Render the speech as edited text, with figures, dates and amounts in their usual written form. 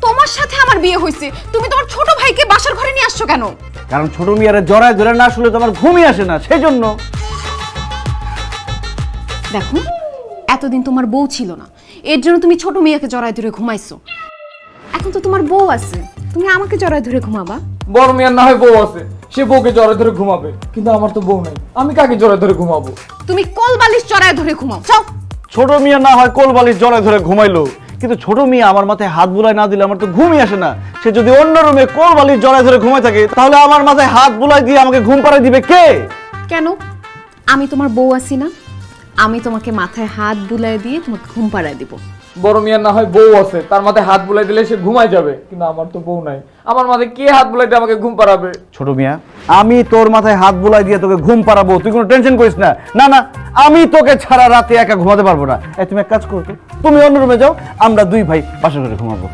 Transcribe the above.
তোমার সাথে আমার বিয়ে হয়েছে, তুমি তোমার ছোট ভাইকে বাসার ঘরে নিয়ে আসছো কেন? কারণ ছোট মিয়ারে জড়ায় ধরে না শুলে তোমার ঘুমই আসে না, সেই জন্য। দেখো, এতদিন তোমার বউ ছিল না, এর জন্য তুমি ছোট মেয়েকে জড়ায় ধরে ঘুমাইছো। এখন তো তোমার বউ আছে, তুমি আমাকে জড়ায় ধরে ঘুমাবা। বড় মিয়ার না হয় বউ আছে, সে বউকে জড়ায় ধরে ঘুমাবে, কিন্তু আমার তো বউ নাই, আমি কাকে জড়ায় ধরে ঘুমাবো? তুমি কোল বালিশ জড়ায় ধরে ঘুমাও, যাও। ছোট মিয়া না হয় কোল বালিশ জড়ায় ধরে ঘুমাইলো, কিন্তু ছোট মিয়া আমার মাথায় হাত বুলায় না দিলে আমার তো ঘুমই আসে না। সে যদি অন্য রুমে কোল বালিশ জড়ায় ধরে ঘুমায় থাকে, তাহলে আমার মাথায় হাত বুলাই দিয়ে আমাকে ঘুম পাড়ায় দিবে কে? কেন? আমি তোমার বউ আছি না, আমি তোমাকে মাথায় হাত বুলায় দিয়ে তোমাকে ঘুম পাড়ায় দিব। বড় মিয়ার না হয় বউ আছে, তার মাথায় হাত বুলাই দিলে সে ঘুমায় যাবে, কিন্তু আমার তো বউ নাই, আমার মাথায় কে হাত বুলাই দিয়ে আমাকে ঘুম পাড়াবে? ছোট মিয়া, আমি তোর মাথায় হাত বুলাই দিয়ে তোকে ঘুম পাড়াবো, তুই কোনো টেনশন করিস না। না না, আমি তোকে ছাড়া রাতে একা ঘুমাতে পারবো না। এই তুমি এক কাজ করো তো, তুমি অন্য রুমে যাও, আমরা দুই ভাই বাসা করে ঘুমাবো।